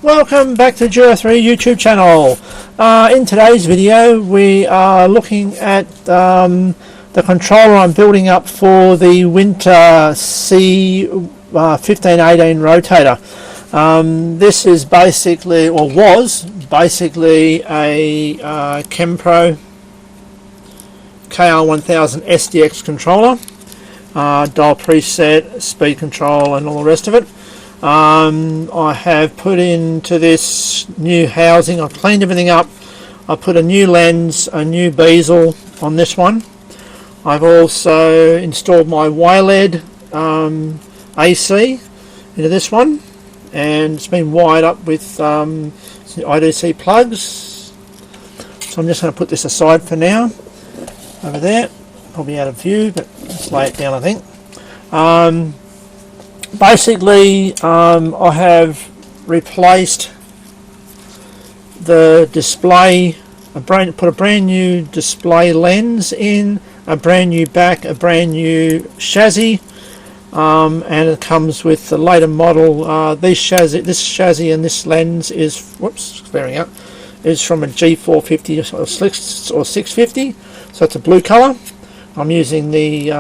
Welcome back to Duro3 YouTube channel. In today's video we are looking at the controller I'm building up for the Winter C1518 Rotator. This is basically, or was basically, a Kempro KR1000 SDX controller, dial preset, speed control and all the rest of it. I have put into this new housing, I've cleaned everything up, I put a new lens, a new bezel on this one. I've also installed my YLED AC into this one, and it's been wired up with IDC plugs. So I'm just going to put this aside for now, over there, probably out of view, but let's lay it down I think. Basically, I have replaced the display, put a brand new display lens in, a brand new back, a brand new chassis, and it comes with the later model. This chassis and this lens is, whoops, clearing up, is from a G450 or 650, so it's a blue colour. I'm using the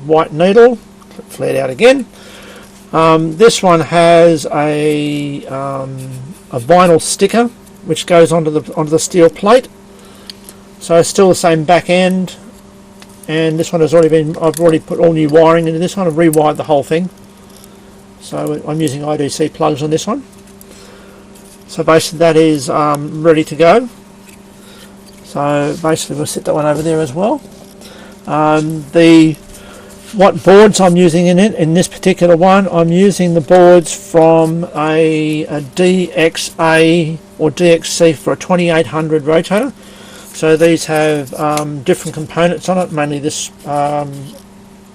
white needle, flared out again. This one has a vinyl sticker which goes onto the steel plate, so it's still the same back end, and this one has already been, I've already put all new wiring into this one. I've rewired the whole thing, so I'm using IDC plugs on this one. So basically that is ready to go. So basically we'll set that one over there as well. What boards I'm using in it, in this particular one, I'm using the boards from a DXA or DXC for a 2800 rotator. So these have different components on it, mainly this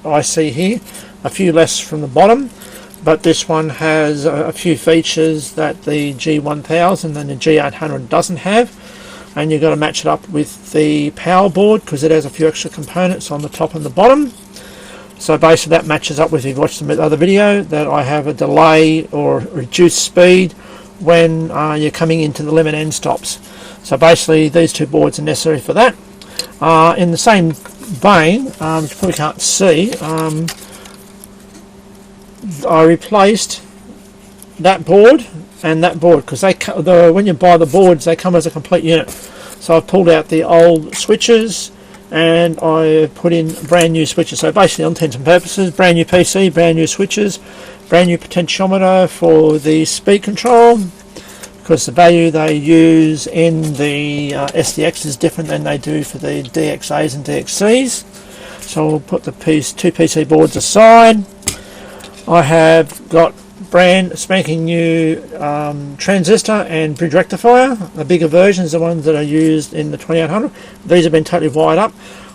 IC here, a few less from the bottom, but this one has a few features that the G1000 and the G800 doesn't have, and you've got to match it up with the power board because it has a few extra components on the top and the bottom. So basically that matches up with, if you've watched the other video, that I have a delay or reduced speed when you're coming into the limit end stops. So basically these two boards are necessary for that. In the same vein, which you probably can't see, I replaced that board and that board, because when you buy the boards they come as a complete unit. So I've pulled out the old switches and I put in brand new switches. So basically, all intents and purposes, brand new PC, brand new switches, brand new potentiometer for the speed control, because the value they use in the SDX is different than they do for the DXAs and DXCs. So we'll put the two PC boards aside. I have got brand spanking new transistor and bridge rectifier. The bigger versions, the ones that are used in the 2800, these have been totally wired up.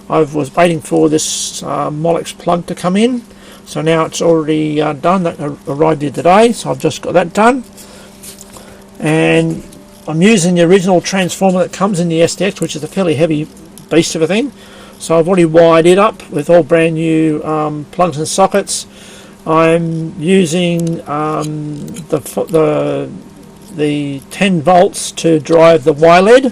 I was waiting for this Molex plug to come in, so now it's already done. That arrived here today, so I've just got that done. And I'm using the original transformer that comes in the SDX, which is a fairly heavy beast of a thing. So I've already wired it up with all brand new plugs and sockets. I'm using the 10 volts to drive the YLED,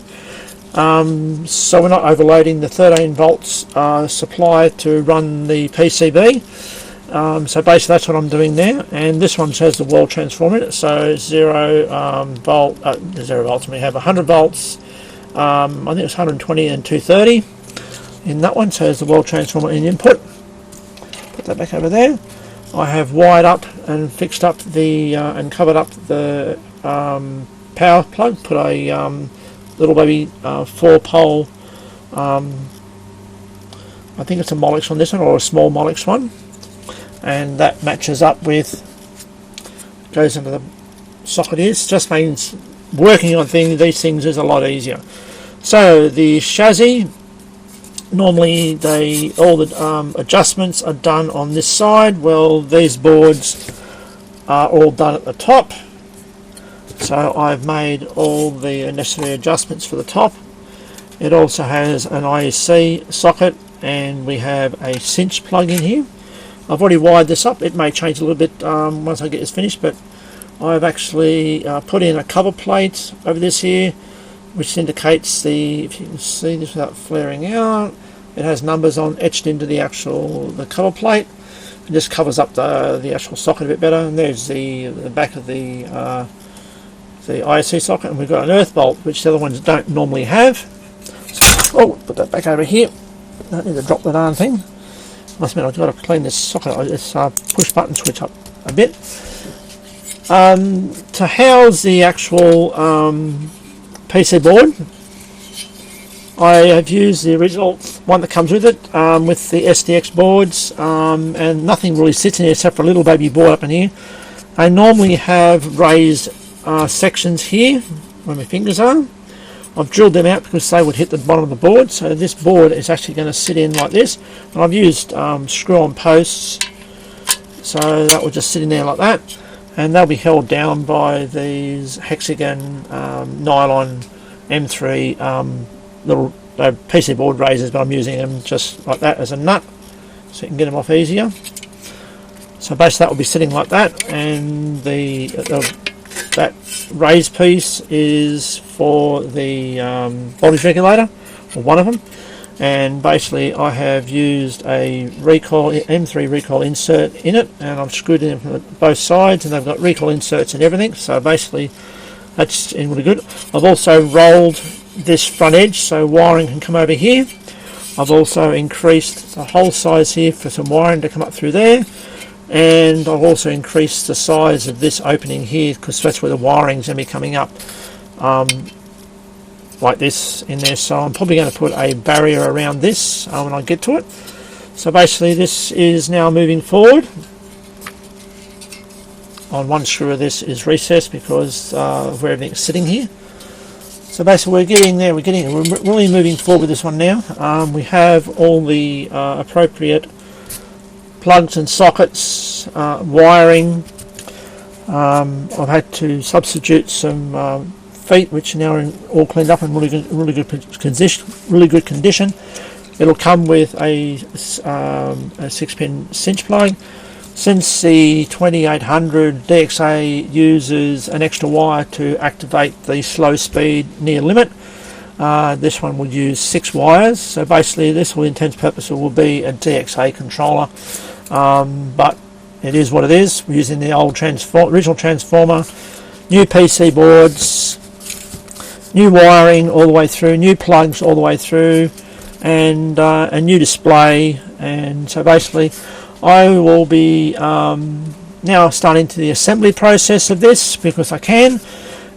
so we're not overloading the 13 volts supply to run the PCB. So basically that's what I'm doing there, and this one has the wall transformer in it, so 0 volts, we have 100 volts, I think it's 120 and 230 in that one, so there's the wall transformer in input. Put that back over there. I have wired up and fixed up the and covered up the power plug. Put a little baby 4-pole. I think it's a Molex on this one, or a small Molex one, and that matches up with, goes into the socket here. It just means working on these things is a lot easier. So the chassis, normally all the adjustments are done on this side. Well, these boards are all done at the top, so I've made all the necessary adjustments for the top. It also has an IEC socket, and we have a cinch plug in here. I've already wired this up. It may change a little bit once I get this finished, but I've actually put in a cover plate over this here, which indicates if you can see this without flaring out, it has numbers on etched into the cover plate. It just covers up the actual socket a bit better. And there's the back of the ISC socket, and we've got an earth bolt, which the other ones don't normally have. So, put that back over here. Don't need to drop the darn thing. Must admit, I've got to clean this socket. This push button switch up a bit. To house the actual PC board, I have used the original one that comes with it, with the SDX boards, and nothing really sits in here except for a little baby board up in here. I normally have raised sections here where my fingers are. I've drilled them out because they would hit the bottom of the board, so this board is actually going to sit in like this, and I've used screw-on posts, so that will just sit in there like that, and they'll be held down by these hexagon nylon M3 little PC board raisers, but I'm using them just like that as a nut so you can get them off easier. So basically that will be sitting like that, and that raised piece is for the voltage regulator, or one of them, and basically I have used a M3 recoil insert in it, and I've screwed it in from both sides, and they've got recoil inserts and everything, so basically that's really good. I've also rolled this front edge so wiring can come over here. I've also increased the hole size here for some wiring to come up through there, and I've also increased the size of this opening here because that's where the wiring's going to be coming up, like this in there. So I'm probably going to put a barrier around this when I get to it. So basically this is now moving forward. On one screw of this is recessed because of where everything's sitting here. So basically we're getting there, we're really moving forward with this one now. We have all the appropriate plugs and sockets, wiring. I've had to substitute some feet, which now are all cleaned up and really good condition. It'll come with a 6-pin cinch plug. Since the 2800 DXA uses an extra wire to activate the slow speed near limit, this one will use 6 wires. So basically this, all intents and purposes, will be a DXA controller, but it is what it is. We're using the old original transformer, new PC boards, new wiring all the way through, new plugs all the way through, and a new display. And so basically I will be now starting to the assembly process of this because I can,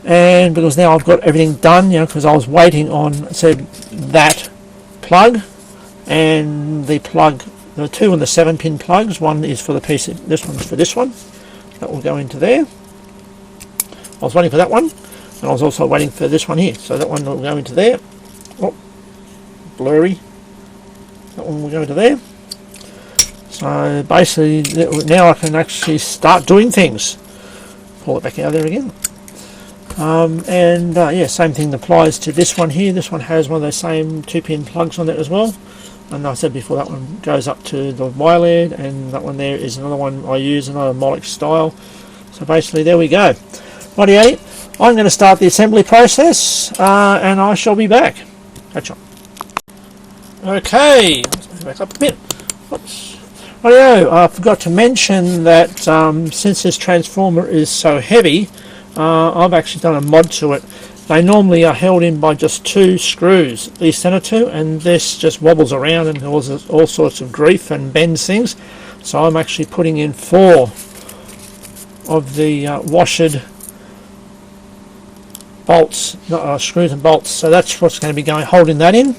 and because now I've got everything done, because I was waiting on that plug and the plug, the 2 and the 7-pin plugs. One is for the PC, this one's for this one, that will go into there. I was waiting for that one, and I was also waiting for this one here, so that one will go into there. Oh, blurry. That one will go into there. So basically now I can actually start doing things. Pull it back out there again. Yeah, same thing applies to this one here. This one has one of those same 2-pin plugs on there as well. And I said before, that one goes up to the wire lead, and that one there is another one I use, another Molex style. So basically there we go. Rightio, I'm going to start the assembly process, and I shall be back. Catch on. Okay, let's move back up a bit. Whoops. Rightio, I forgot to mention that since this transformer is so heavy, I've actually done a mod to it. They normally are held in by just 2 screws, these center 2, and this just wobbles around and causes all sorts of grief and bends things. So I'm actually putting in 4 of the washed bolts, screws and bolts. So that's what's going to be holding that in.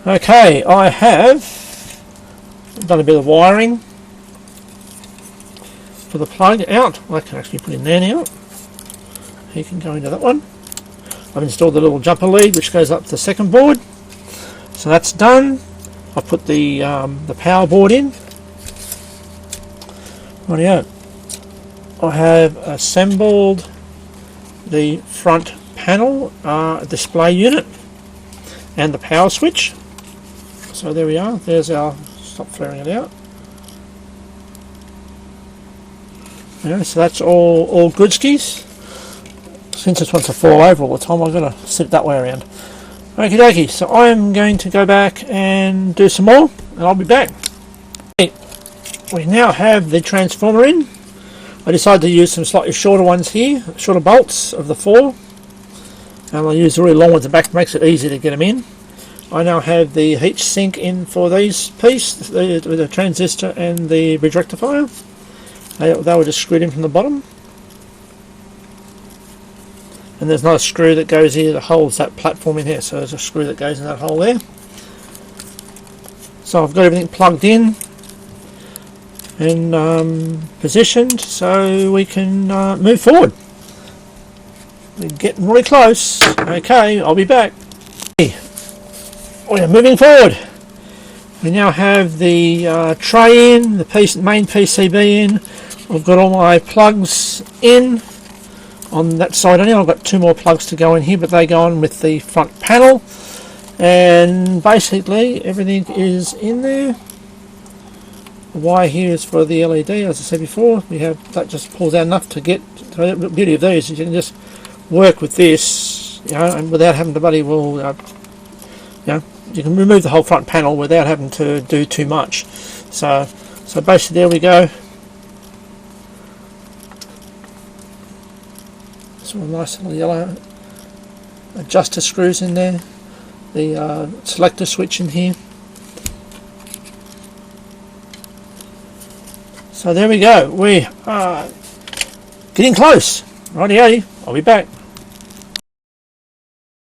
Okay, I have done a bit of wiring for the plug out. I can actually put in there now. He can go into that one. I've installed the little jumper lead which goes up to the second board. So that's done. I put the power board in. Rightio. I have assembled the front panel display unit and the power switch. So there we are. There's our, stop flaring it out. Yeah, so that's all good skis. Since this wants to fall over all the time, I've got to sit it that way around. Okie dokie, so I'm going to go back and do some more, and I'll be back. We now have the transformer in. I decided to use some slightly shorter ones here, shorter bolts of the 4. And I'll use the really long ones at the back, makes it easy to get them in. I now have the heat sink in for these pieces, with the transistor and the bridge rectifier. They were just screwed in from the bottom. And there's another screw that goes here that holds that platform in here, so there's a screw that goes in that hole there. So I've got everything plugged in and positioned so we can move forward. We're getting really close. Okay, I'll be back. We are moving forward. We now have the tray in, the main PCB in. I've got all my plugs in on that side only. I've got 2 more plugs to go in here, but they go on with the front panel. And basically everything is in there. The wire here is for the LED, as I said before. We have that just pulls out enough to get. So the beauty of these is you can just work with this, and without having to you can remove the whole front panel without having to do too much. So basically there we go. Some nice little yellow adjuster screws in there. The selector switch in here. So there we go. We are getting close. Righty-o, I'll be back.